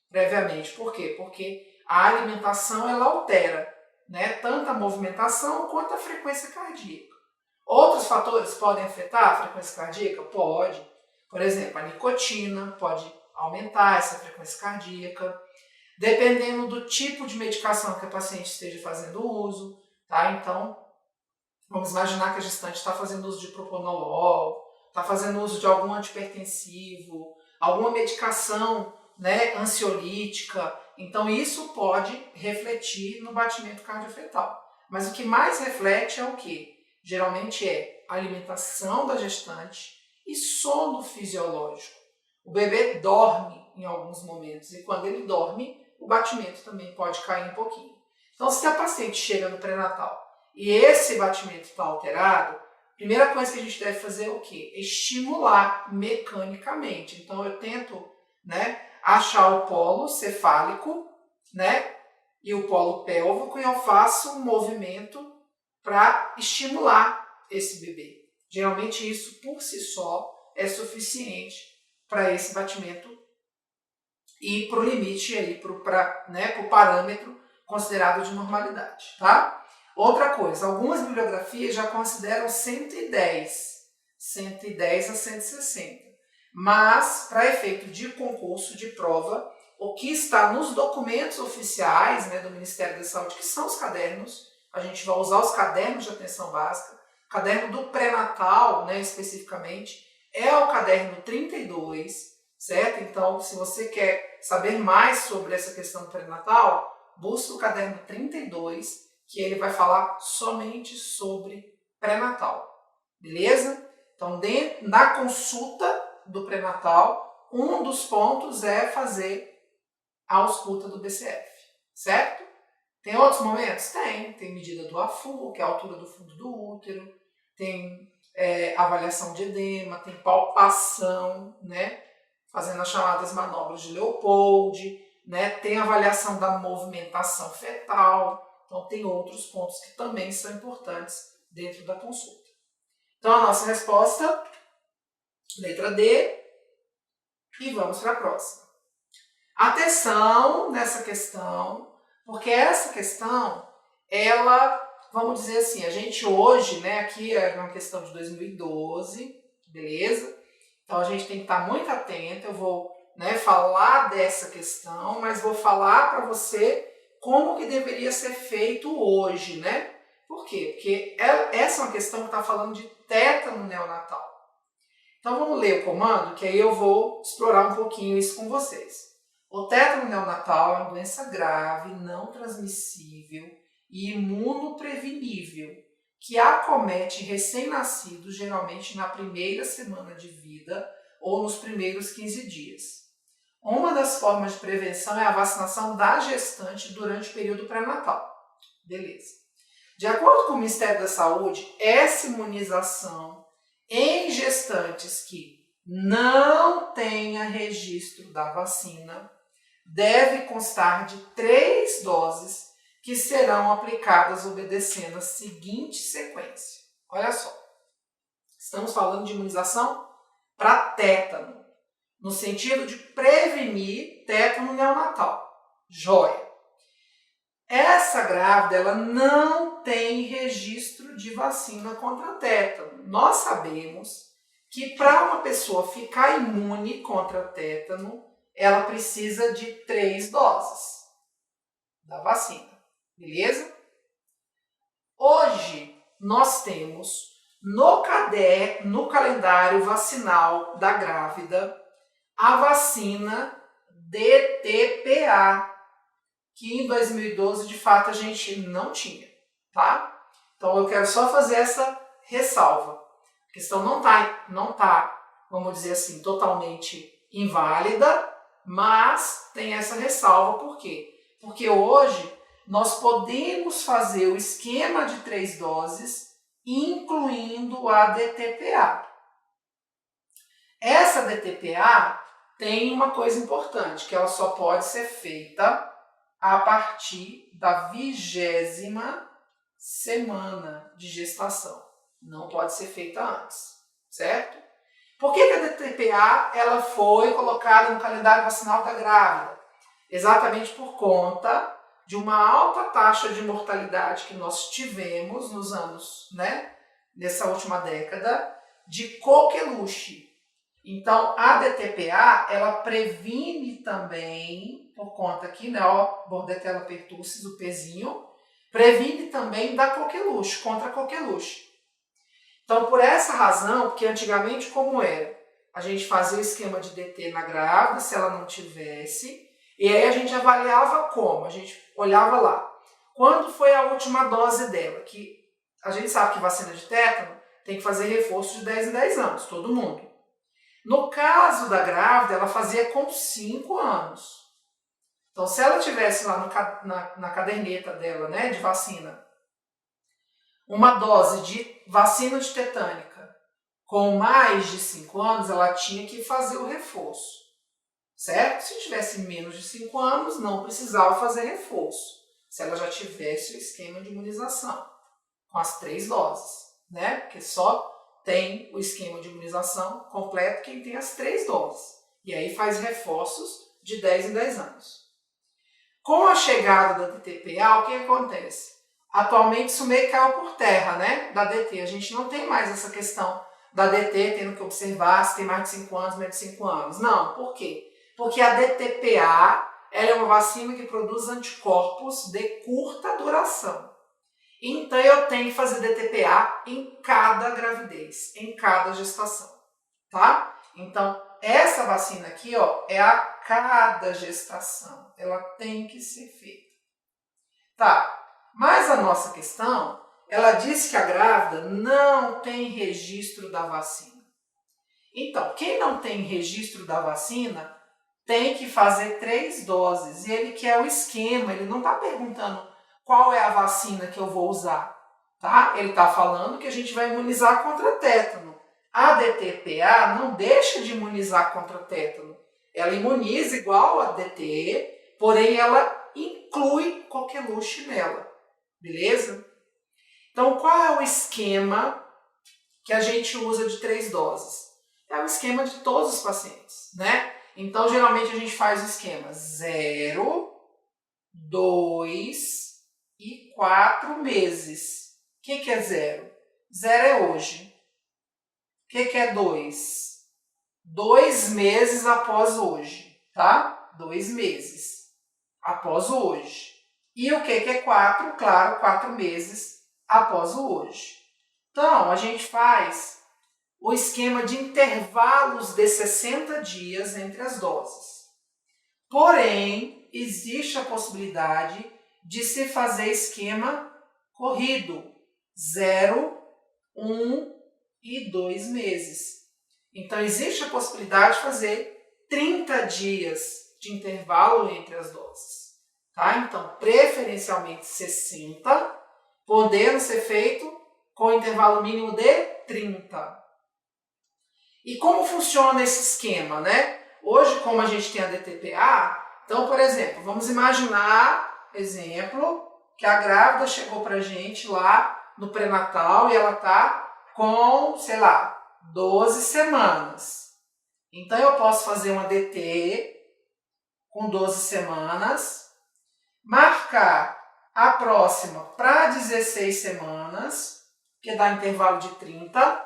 previamente. Por quê? Porque a alimentação ela altera, né, tanto a movimentação quanto a frequência cardíaca. Outros fatores podem afetar a frequência cardíaca? Pode. Por exemplo, a nicotina pode aumentar essa frequência cardíaca, dependendo do tipo de medicação que a paciente esteja fazendo uso, tá? Então, vamos imaginar que a gestante está fazendo uso de propanolol, está fazendo uso de algum antipertensivo, alguma medicação, né, ansiolítica. Então, isso pode refletir no batimento cardiofetal. Mas o que mais reflete é o quê? Geralmente é a alimentação da gestante e sono fisiológico. O bebê dorme em alguns momentos e quando ele dorme, o batimento também pode cair um pouquinho. Então, se a paciente chega no pré-natal e esse batimento está alterado, a primeira coisa que a gente deve fazer é o quê? Estimular mecanicamente. Então, eu tento, né, achar o polo cefálico, né, e o polo pélvico e eu faço um movimento para estimular esse bebê. Geralmente isso por si só é suficiente para esse batimento ir para o limite, para o parâmetro considerado de normalidade. Tá? Outra coisa, algumas bibliografias já consideram 110 a 160. Mas, para efeito de concurso, de prova, o que está nos documentos oficiais, né, do Ministério da Saúde, que são os cadernos, a gente vai usar os cadernos de atenção básica, o caderno do pré-natal, né, especificamente, é o caderno 32, certo? Então, se você quer saber mais sobre essa questão do pré-natal, busque o caderno 32, que ele vai falar somente sobre pré-natal, beleza? Então, na consulta do pré-natal, um dos pontos é fazer a ausculta do BCF, certo? Tem outros momentos? Tem medida do AFU, que é a altura do fundo do útero, tem avaliação de edema, tem palpação, né? Fazendo as chamadas manobras de Leopold, né? Tem avaliação da movimentação fetal, então tem outros pontos que também são importantes dentro da consulta. Então a nossa resposta, letra D, e vamos para a próxima. Atenção nessa questão, porque essa questão, ela, vamos dizer assim, a gente hoje, né, aqui é uma questão de 2012, beleza? Então a gente tem que estar muito atento, eu vou, né, falar dessa questão, mas vou falar para você como que deveria ser feito hoje, né? Por quê? Porque essa é uma questão que está falando de tétano neonatal. Então vamos ler o comando, que aí eu vou explorar um pouquinho isso com vocês. O tétano neonatal é uma doença grave, não transmissível e imunoprevenível, que acomete recém-nascidos geralmente na primeira semana de vida ou nos primeiros 15 dias. Uma das formas de prevenção é a vacinação da gestante durante o período pré-natal. Beleza. De acordo com o Ministério da Saúde, essa imunização em gestantes que não tenha registro da vacina deve constar de 3 doses que serão aplicadas obedecendo a seguinte sequência. Olha só, estamos falando de imunização para tétano, no sentido de prevenir tétano neonatal. Joia! Essa grávida ela não tem registro de vacina contra tétano. Nós sabemos que para uma pessoa ficar imune contra tétano, ela precisa de 3 doses da vacina, beleza? Hoje nós temos no calendário vacinal da grávida a vacina DTPA, que em 2012 de fato a gente não tinha, tá? Então eu quero só fazer essa ressalva. A questão não tá, vamos dizer assim, totalmente inválida, mas tem essa ressalva. Por quê? Porque hoje nós podemos fazer o esquema de 3 doses, incluindo a DTPA. Essa DTPA tem uma coisa importante, que ela só pode ser feita a partir da 20ª semana de gestação. Não pode ser feita antes, certo? Por que a DTPA ela foi colocada no calendário vacinal da grávida? Exatamente por conta de uma alta taxa de mortalidade que nós tivemos nos anos, nessa última década, de coqueluche. Então, a DTPA, ela previne também, por conta aqui, Bordetella pertussis, o pezinho, previne também da coqueluche, contra a coqueluche. Então, por essa razão, porque antigamente como era? A gente fazia o esquema de DT na grávida, se ela não tivesse, e aí a gente avaliava como? A gente olhava lá. Quando foi a última dose dela? Que a gente sabe que vacina de tétano tem que fazer reforço de 10 em 10 anos, todo mundo. No caso da grávida, ela fazia com 5 anos. Então, se ela tivesse lá na caderneta dela, de vacina, uma dose de vacina de tetânica com mais de 5 anos, ela tinha que fazer o reforço, certo? Se tivesse menos de 5 anos, não precisava fazer reforço, se ela já tivesse o esquema de imunização, com as 3 doses, Porque só tem o esquema de imunização completo quem tem as 3 doses, e aí faz reforços de 10 em 10 anos. Com a chegada da DTPA, o que acontece? Atualmente isso meio caiu por terra, da DT. A gente não tem mais essa questão da DT tendo que observar se tem mais de 5 anos, menos de 5 anos. Não, por quê? Porque a DTPA ela é uma vacina que produz anticorpos de curta duração. Então eu tenho que fazer DTPA em cada gravidez, em cada gestação, tá? Então essa vacina aqui, é a cada gestação. Ela tem que ser feita. Tá. Mas a nossa questão, ela diz que a grávida não tem registro da vacina. Então, quem não tem registro da vacina tem que fazer 3 doses. E ele quer o esquema, ele não está perguntando qual é a vacina que eu vou usar, tá? Ele está falando que a gente vai imunizar contra tétano. A DTPA não deixa de imunizar contra tétano. Ela imuniza igual a DT, porém ela inclui coqueluche nela. Beleza? Então, qual é o esquema que a gente usa de 3 doses? É o esquema de todos os pacientes, Então, geralmente a gente faz o esquema 0, 2 e 4 meses. O que é 0? 0 é hoje. O que é 2? 2 meses após hoje, tá? 2 meses após o hoje. E o que é 4? Claro, 4 meses após o hoje. Então, a gente faz o esquema de intervalos de 60 dias entre as doses. Porém, existe a possibilidade de se fazer esquema corrido, 0, 1 e 2 meses. Então, existe a possibilidade de fazer 30 dias de intervalo entre as doses. Tá? Então, preferencialmente 60, podendo ser feito com intervalo mínimo de 30. E como funciona esse esquema, né? Hoje, como a gente tem a DTPA, então, por exemplo, vamos imaginar, exemplo, que a grávida chegou pra gente lá no pré-natal e ela tá com, sei lá, 12 semanas. Então, eu posso fazer uma DT com 12 semanas, marcar a próxima para 16 semanas, que dá intervalo de 30,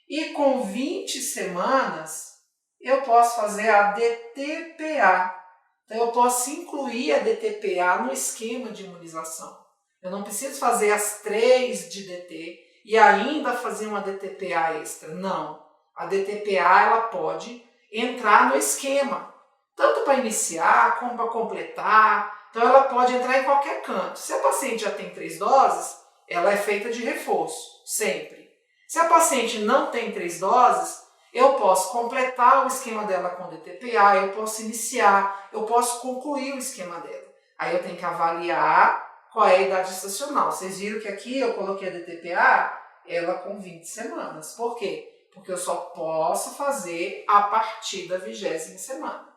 e com 20 semanas eu posso fazer a DTPA. Então eu posso incluir a DTPA no esquema de imunização. Eu não preciso fazer as 3 de DT e ainda fazer uma DTPA extra. Não. A DTPA ela pode entrar no esquema, tanto para iniciar como para completar. Então ela pode entrar em qualquer canto. Se a paciente já tem 3 doses, ela é feita de reforço, sempre. Se a paciente não tem 3 doses, eu posso completar o esquema dela com DTPA, eu posso iniciar, eu posso concluir o esquema dela. Aí eu tenho que avaliar qual é a idade gestacional. Vocês viram que aqui eu coloquei a DTPA, ela com 20 semanas. Por quê? Porque eu só posso fazer a partir da 20ª semana.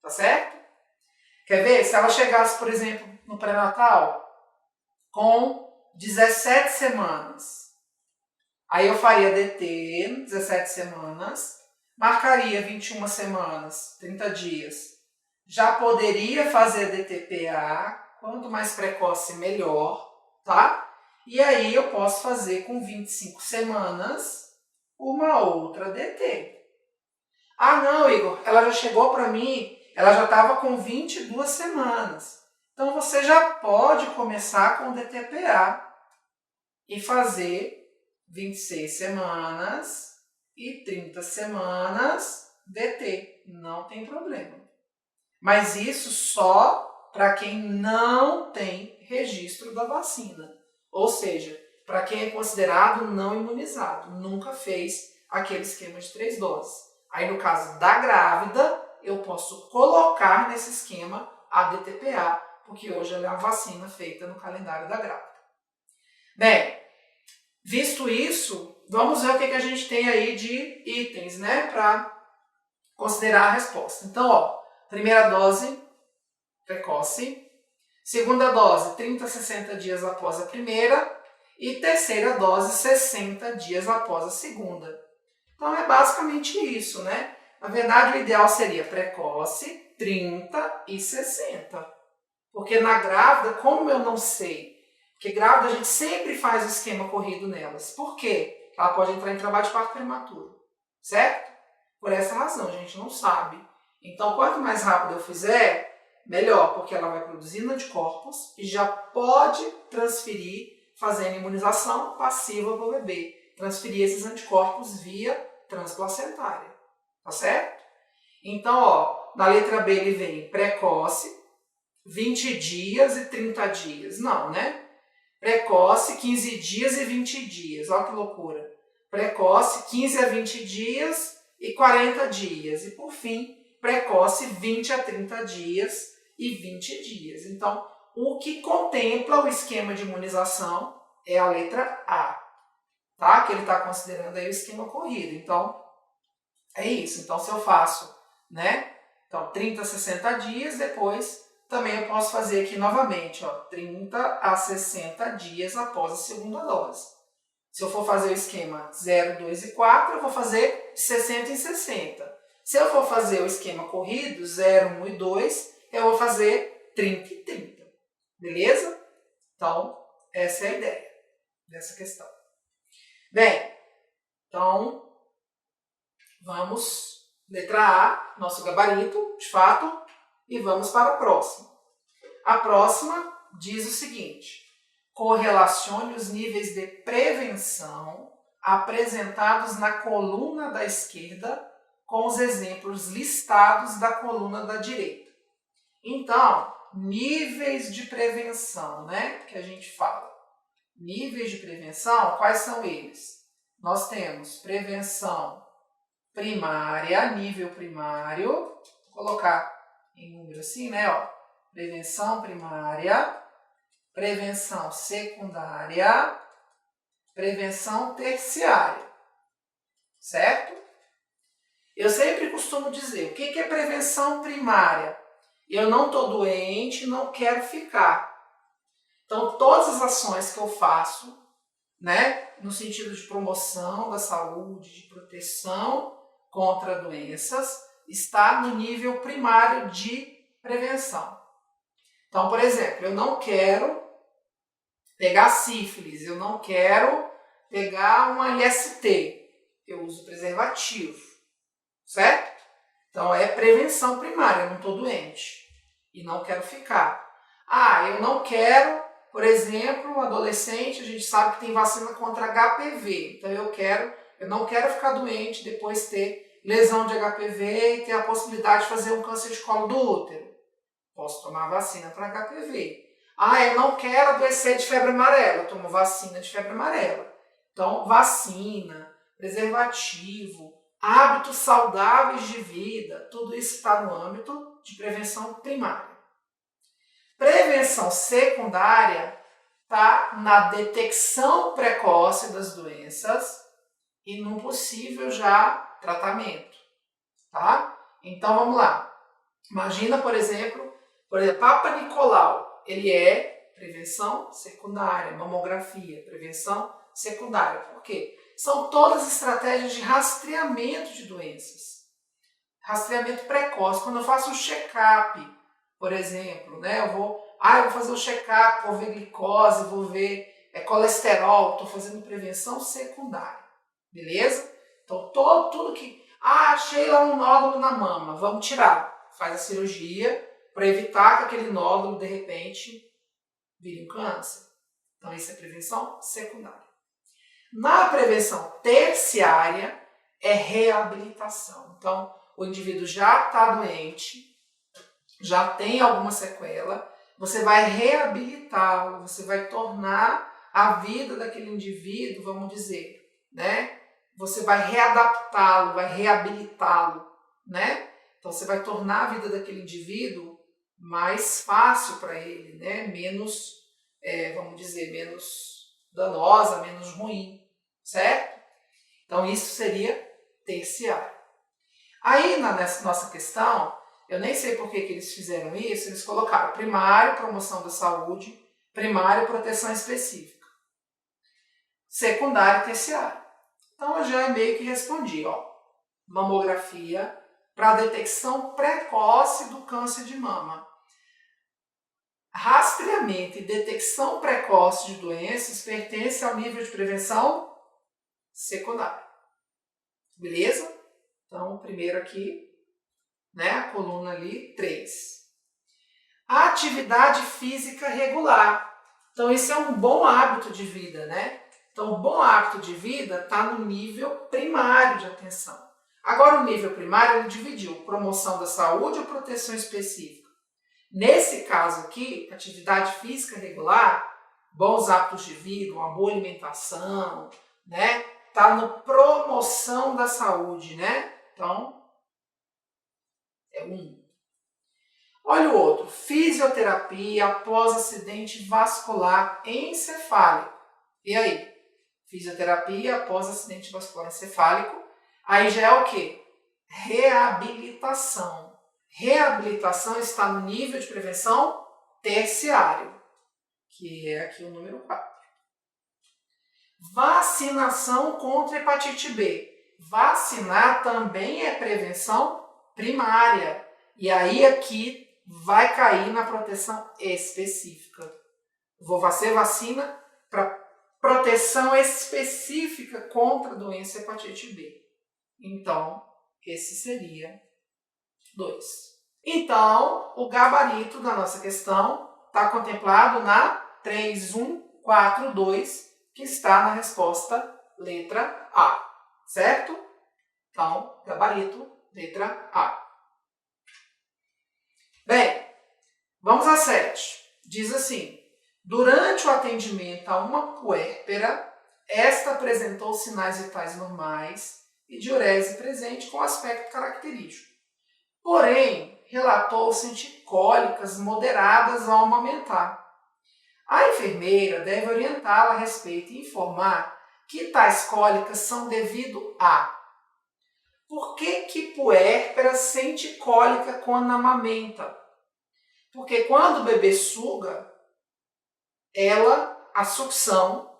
Tá certo? Quer ver? Se ela chegasse, por exemplo, no pré-natal com 17 semanas, aí eu faria DT, 17 semanas, marcaria 21 semanas, 30 dias. Já poderia fazer DTPA, quanto mais precoce, melhor, tá? E aí eu posso fazer com 25 semanas uma outra DT. Ah, não, Igor, ela já chegou para mim, ela já estava com 22 semanas. Então você já pode começar com DTPA e fazer 26 semanas e 30 semanas DT. Não tem problema. Mas isso só para quem não tem registro da vacina. Ou seja, para quem é considerado não imunizado. Nunca fez aquele esquema de 3 doses. Aí no caso da grávida, eu posso colocar nesse esquema a DTPA, porque hoje ela é uma vacina feita no calendário da grávida. Bem, visto isso, vamos ver o que a gente tem aí de itens, né, para considerar a resposta. Então, ó, primeira dose, precoce. Segunda dose, 30 a 60 dias após a primeira. E terceira dose, 60 dias após a segunda. Então, é basicamente isso, né? Na verdade, o ideal seria precoce, 30 e 60. Porque na grávida, como eu não sei, porque grávida a gente sempre faz o esquema corrido nelas. Por quê? Ela pode entrar em trabalho de parto prematuro, certo? Por essa razão, a gente não sabe. Então, quanto mais rápido eu fizer, melhor, porque ela vai produzindo anticorpos e já pode transferir, fazendo imunização passiva para o bebê. Transferir esses anticorpos via transplacentária, tá certo? Então, ó, na letra B ele vem precoce, 20 dias e 30 dias. Não, né? Precoce, 15 dias e 20 dias. Olha que loucura. Precoce, 15 a 20 dias e 40 dias. E, por fim, precoce, 20 a 30 dias e 20 dias. Então, o que contempla o esquema de imunização é a letra A, tá? Que ele está considerando aí o esquema corrido. Então, é isso. Então, se eu faço, né? Então, 30 a 60 dias, depois também eu posso fazer aqui novamente, ó, 30 a 60 dias após a segunda dose. Se eu for fazer o esquema 0, 2 e 4, eu vou fazer de 60 em 60. Se eu for fazer o esquema corrido, 0, 1 e 2, eu vou fazer 30 e 30. Beleza? Então, essa é a ideia dessa questão. Bem, então, vamos, letra A, nosso gabarito, de fato, e vamos para a próxima. A próxima diz o seguinte: correlacione os níveis de prevenção apresentados na coluna da esquerda com os exemplos listados da coluna da direita. Então, níveis de prevenção, né? Que a gente fala. Níveis de prevenção, quais são eles? Nós temos prevenção primária, nível primário, vou colocar em número assim, né? Ó, prevenção primária, prevenção secundária, prevenção terciária, certo? Eu sempre costumo dizer, o que é prevenção primária? Eu não estou doente, não quero ficar. Então, todas as ações que eu faço, né, no sentido de promoção da saúde, de proteção contra doenças, está no nível primário de prevenção. Então, por exemplo, eu não quero pegar sífilis, eu não quero pegar uma IST, eu uso preservativo, certo? Então, é prevenção primária, eu não estou doente e não quero ficar. Ah, eu não quero, por exemplo, adolescente, a gente sabe que tem vacina contra HPV, então eu não quero ficar doente, depois ter lesão de HPV e ter a possibilidade de fazer um câncer de colo do útero. Posso tomar vacina para HPV. Ah, eu não quero adoecer de febre amarela, eu tomo vacina de febre amarela. Então, vacina, preservativo, hábitos saudáveis de vida, tudo isso está no âmbito de prevenção primária. Prevenção secundária está na detecção precoce das doenças e num possível já tratamento, tá? Então vamos lá. Imagina, por exemplo, Papa Nicolau, ele é prevenção secundária, mamografia, prevenção secundária. Por quê? São todas estratégias de rastreamento de doenças. Rastreamento precoce. Quando eu faço um check-up, por exemplo, né, eu vou fazer um check-up, vou ver glicose, vou ver colesterol, estou fazendo prevenção secundária. Beleza? Então, tudo que... achei lá um nódulo na mama, vamos tirar. Faz a cirurgia para evitar que aquele nódulo, de repente, vire um câncer. Então, isso é prevenção secundária. Na prevenção terciária, é reabilitação. Então, o indivíduo já está doente, já tem alguma sequela, você vai reabilitá-lo, você vai tornar a vida daquele indivíduo, vamos dizer, né? Você vai readaptá-lo, vai reabilitá-lo, né? Então, você vai tornar a vida daquele indivíduo mais fácil para ele, né? Menos, vamos dizer, menos danosa, menos ruim, certo? Então, isso seria terciário. Aí, nessa nossa questão, eu nem sei por que eles fizeram isso, eles colocaram primário, promoção da saúde, primário, proteção específica, secundário e terciário. Então, eu já meio que respondi, ó, mamografia para detecção precoce do câncer de mama. Rastreamento e detecção precoce de doenças pertence ao nível de prevenção secundária. Beleza? Então, o primeiro aqui, né, a coluna ali, 3. Atividade física regular. Então, esse é um bom hábito de vida, né? Então, o bom hábito de vida está no nível primário de atenção. Agora, o nível primário, ele dividiu promoção da saúde ou proteção específica. Nesse caso aqui, atividade física regular, bons hábitos de vida, uma boa alimentação, né? Tá no promoção da saúde, né? Então, é 1. Olha o outro, fisioterapia após acidente vascular encefálico. E aí? Fisioterapia após acidente vascular encefálico. Aí já é o quê? Reabilitação. Reabilitação está no nível de prevenção terciário, que é aqui o número 4. Vacinação contra hepatite B. Vacinar também é prevenção primária. E aí aqui vai cair na proteção específica. Vou fazer vacina para proteção específica contra a doença hepatite B. Então, esse seria 2. Então, o gabarito da nossa questão está contemplado na 3142, que está na resposta letra A, certo? Então, gabarito, letra A. Bem, Vamos a 7. Diz assim: durante o atendimento a uma puérpera, esta apresentou sinais vitais normais e diurese presente com aspecto característico. Porém, relatou sentir cólicas moderadas ao amamentar. A enfermeira deve orientá-la a respeito e informar que tais cólicas são devido a: por que puérpera sente cólica quando amamenta? Porque quando o bebê suga, a sucção,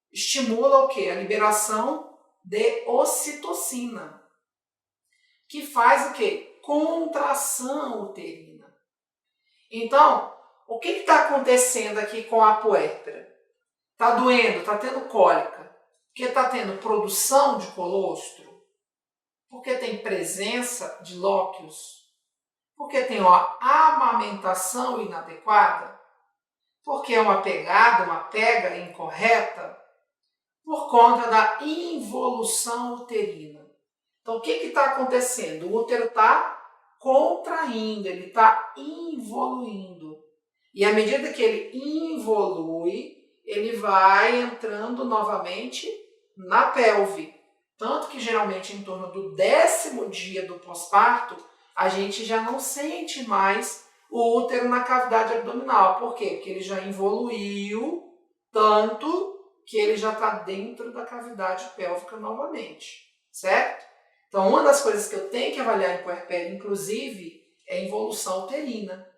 estimula o quê? A liberação de ocitocina, que faz o quê? Contração uterina. Então, o que está acontecendo aqui com a puérpera? Está doendo, está tendo cólica, porque está tendo produção de colostro, porque tem presença de lóquios, porque tem uma amamentação inadequada, porque é uma pega incorreta, por conta da involução uterina. Então, o que está acontecendo? O útero está contraindo, ele está involuindo. E à medida que ele involui, ele vai entrando novamente na pelve. Tanto que geralmente em torno do 10º dia do pós-parto, a gente já não sente mais o útero na cavidade abdominal. Por quê? Porque ele já evoluiu tanto que ele já está dentro da cavidade pélvica novamente, certo? Então, uma das coisas que eu tenho que avaliar em puerpério, inclusive, é a involução uterina.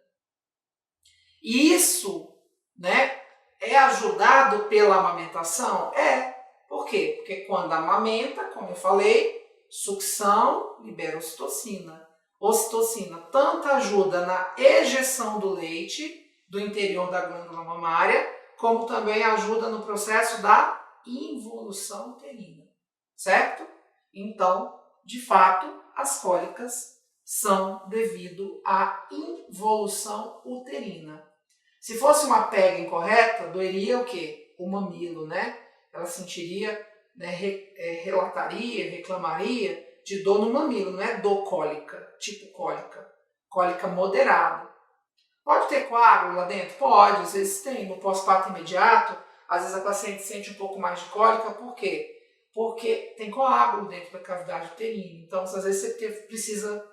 E isso, né, é ajudado pela amamentação? É. Por quê? Porque quando amamenta, como eu falei, sucção libera ocitocina. Ocitocina tanto ajuda na ejeção do leite do interior da glândula mamária, como também ajuda no processo da involução uterina, certo? Então, de fato, as cólicas são devido à involução uterina. Se fosse uma pega incorreta, doeria o quê? O mamilo, né? Ela sentiria, né, relataria, reclamaria de dor no mamilo, não é dor cólica, tipo cólica moderada. Pode ter coágulo lá dentro? Pode, às vezes tem. No pós-parto imediato, às vezes a paciente sente um pouco mais de cólica, por quê? Porque tem coágulo dentro da cavidade uterina. Então, às vezes você precisa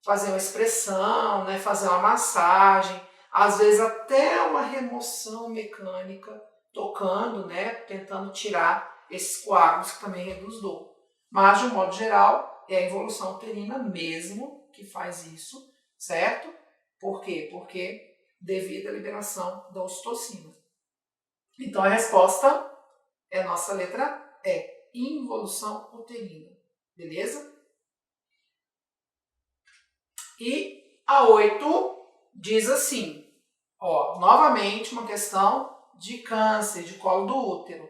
fazer uma expressão, né, fazer uma massagem, às vezes até uma remoção mecânica, tocando, né, tentando tirar esses coágulos que também reduz dor. Mas, de um modo geral, é a involução uterina mesmo que faz isso, certo? Por quê? Porque devido à liberação da ocitocina. Então, a resposta é a nossa letra E, involução uterina. Beleza? E a 8 diz assim, ó, novamente uma questão de câncer de colo do útero.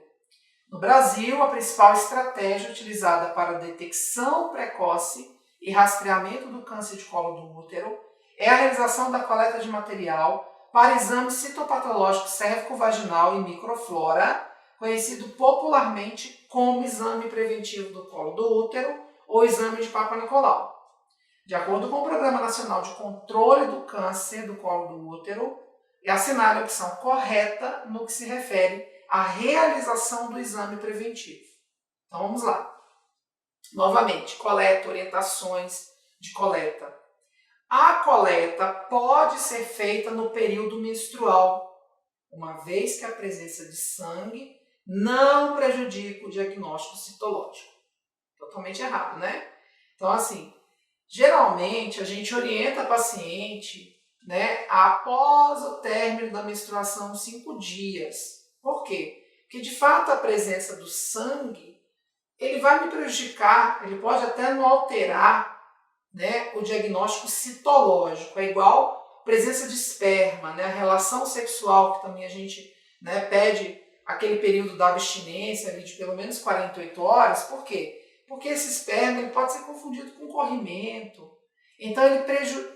No Brasil, a principal estratégia utilizada para a detecção precoce e rastreamento do câncer de colo do útero é a realização da coleta de material para exame citopatológico cérvico-vaginal e microflora, conhecido popularmente como exame preventivo do colo do útero ou exame de Papa Nicolau. De acordo com o Programa Nacional de Controle do Câncer do Colo do Útero, é assinale a opção correta no que se refere à realização do exame preventivo. Então vamos lá. Novamente, coleta, orientações de coleta. A coleta pode ser feita no período menstrual, uma vez que a presença de sangue não prejudica o diagnóstico citológico. Totalmente errado, né? Então, assim, geralmente a gente orienta a paciente, né, após o término da menstruação 5 dias. Por quê? Porque de fato a presença do sangue, ele vai me prejudicar, ele pode até não alterar, né, o diagnóstico citológico. É igual presença de esperma, né, a relação sexual, que também a gente, né, pede aquele período da abstinência ali de pelo menos 48 horas. Por quê? Porque esse esperma ele pode ser confundido com corrimento. Então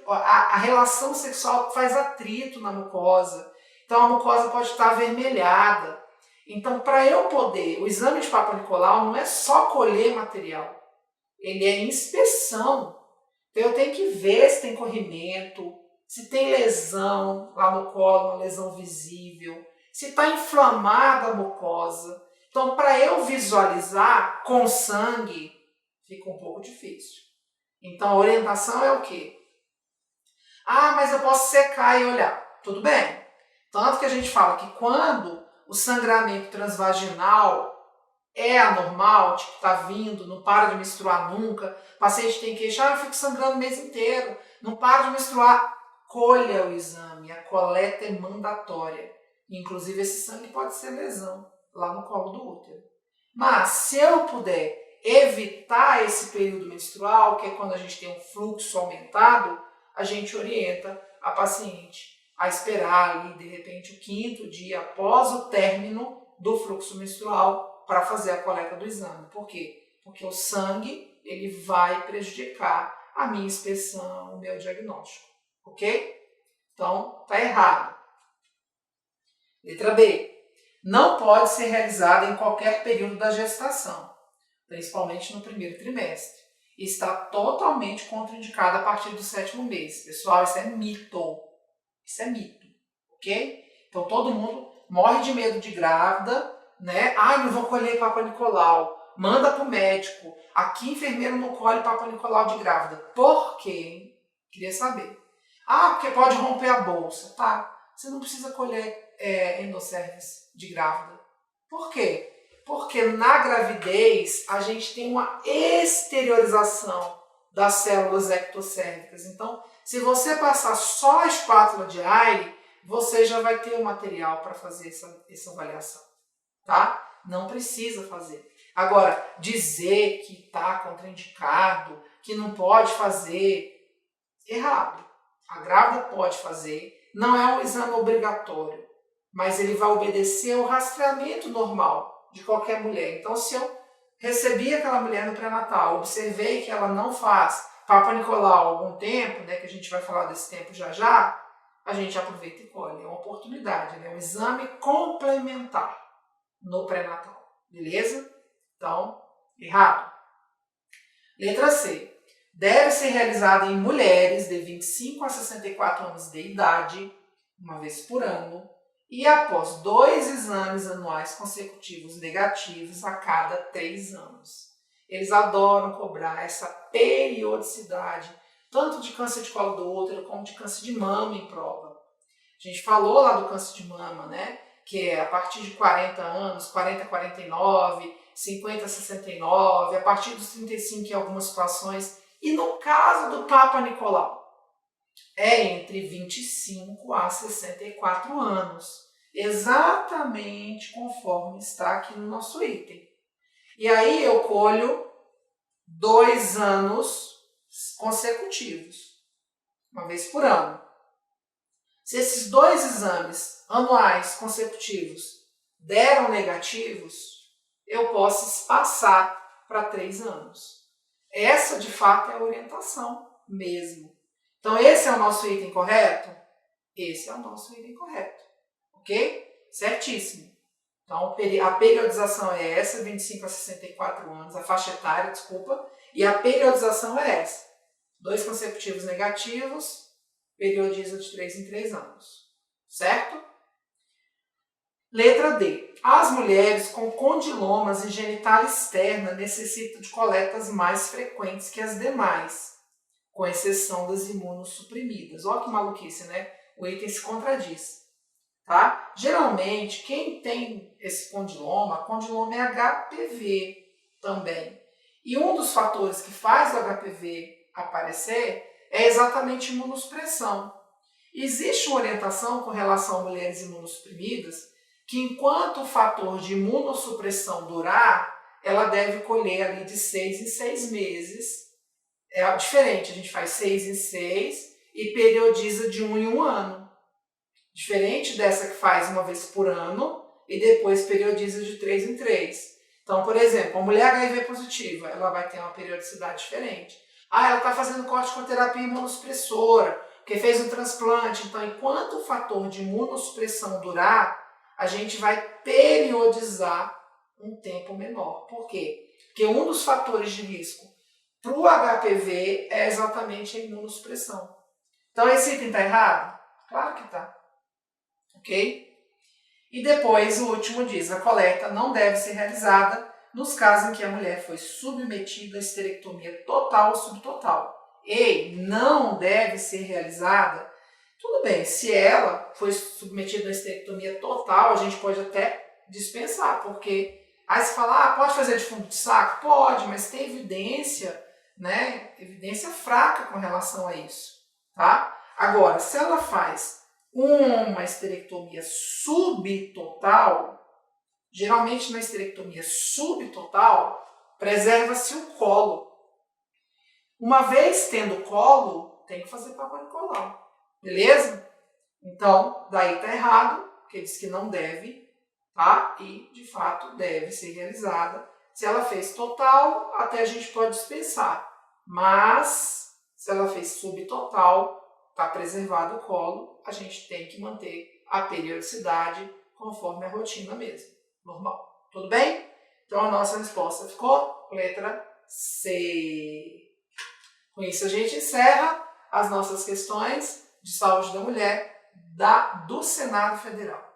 a relação sexual faz atrito na mucosa. Então a mucosa pode estar avermelhada. Então, para eu poder, o exame de Papa Nicolau não é só colher material, ele é inspeção. Então eu tenho que ver se tem corrimento, se tem lesão lá no colo, uma lesão visível, se está inflamada a mucosa. Então, para eu visualizar com sangue, fica um pouco difícil. Então, a orientação é o quê? Ah, mas eu posso secar e olhar. Tudo bem. Tanto que a gente fala que quando o sangramento transvaginal é anormal, tipo, tá vindo, não para de menstruar nunca, o paciente tem queixa, eu fico sangrando o mês inteiro, não para de menstruar, colha o exame, a coleta é mandatória. Inclusive, esse sangue pode ser lesão lá no colo do útero. Mas, se eu puder evitar esse período menstrual, que é quando a gente tem um fluxo aumentado, a gente orienta a paciente a esperar ali, de repente, o 5º dia após o término do fluxo menstrual para fazer a coleta do exame. Por quê? Porque o sangue ele vai prejudicar a minha inspeção, o meu diagnóstico. Ok? Então, está errado. Letra B. Não pode ser realizada em qualquer período da gestação, principalmente no primeiro trimestre. Está totalmente contraindicada a partir do 7º mês. Pessoal, isso é mito. Isso é mito, ok? Então todo mundo morre de medo de grávida, né? Ah, não vou colher Papa Nicolau. Manda para o médico. Aqui enfermeiro não colhe Papa Nicolau de grávida. Por quê? Queria saber. Ah, porque pode romper a bolsa. Tá, você não precisa colher endosservis de grávida. Por quê? Porque na gravidez a gente tem uma exteriorização das células ectocérvicas. Então, se você passar só a espátula de Ayre, você já vai ter o material para fazer essa avaliação, tá? Não precisa fazer. Agora, dizer que está contraindicado, que não pode fazer, errado. A grávida pode fazer, não é um exame obrigatório, mas ele vai obedecer ao rastreamento normal de qualquer mulher. Então, se eu recebi aquela mulher no pré-natal, observei que ela não faz Papa Nicolau há algum tempo, né, que a gente vai falar desse tempo já já, a gente aproveita e colhe. É uma oportunidade, né, um exame complementar no pré-natal. Beleza? Então, errado. Letra C. Deve ser realizada em mulheres de 25 a 64 anos de idade, uma vez por ano, e após 2 exames anuais consecutivos negativos a cada 3 anos. Eles adoram cobrar essa periodicidade, tanto de câncer de colo do útero como de câncer de mama em prova. A gente falou lá do câncer de mama, né? Que é a partir de 40 anos, 40 a 49, 50 a 69, a partir dos 35 em algumas situações. E no caso do Papa Nicolau, é entre 25 a 64 anos. Exatamente conforme está aqui no nosso item. E aí eu colho 2 anos consecutivos, uma vez por ano. Se esses 2 exames anuais consecutivos deram negativos, eu posso espaçar para 3 anos. Essa, de fato, é a orientação mesmo. Então, esse é o nosso item correto? Esse é o nosso item correto. Ok? Certíssimo. Então, a periodização é essa, 25 a 64 anos, a faixa etária, desculpa, e a periodização é essa. 2 consecutivos negativos, periodiza de 3 em 3 anos. Certo? Letra D. As mulheres com condilomas e genital externa necessitam de coletas mais frequentes que as demais, com exceção das imunossuprimidas. Olha que maluquice, né? O item se contradiz. Tá? Geralmente, quem tem esse condiloma é HPV também. E um dos fatores que faz o HPV aparecer é exatamente imunossupressão. Existe uma orientação com relação a mulheres imunossuprimidas que enquanto o fator de imunossupressão durar, ela deve colher ali de 6 em 6 meses. É diferente, a gente faz 6 em 6 e periodiza de 1 em 1 ano. Diferente dessa que faz uma vez por ano e depois periodiza de 3 em 3. Então, por exemplo, a mulher HIV positiva, ela vai ter uma periodicidade diferente. Ah, ela está fazendo corticoterapia imunossupressora, porque fez um transplante. Então, enquanto o fator de imunossupressão durar, a gente vai periodizar um tempo menor. Por quê? Porque um dos fatores de risco para o HPV é exatamente a imunossupressão. Então esse item está errado? Claro que está. Ok? E depois o último diz, a coleta não deve ser realizada nos casos em que a mulher foi submetida a esterectomia total ou subtotal. E não deve ser realizada. Tudo bem, se ela foi submetida a esterectomia total, a gente pode até dispensar, porque aí se fala, pode fazer de fundo de saco? Pode, mas tem evidência, né? Evidência fraca com relação a isso, tá? Agora, se ela faz uma esterectomia subtotal, geralmente na esterectomia subtotal, preserva-se o colo. Uma vez tendo colo, tem que fazer papo nicolau. Beleza? Então, daí tá errado, porque diz que não deve, tá? E, de fato, deve ser realizada. Se ela fez total, até a gente pode dispensar. Mas, se ela fez subtotal, tá preservado o colo, a gente tem que manter a periodicidade conforme a rotina mesmo. Normal. Tudo bem? Então, a nossa resposta ficou letra C. Com isso, a gente encerra as nossas questões de saúde da mulher do Senado Federal.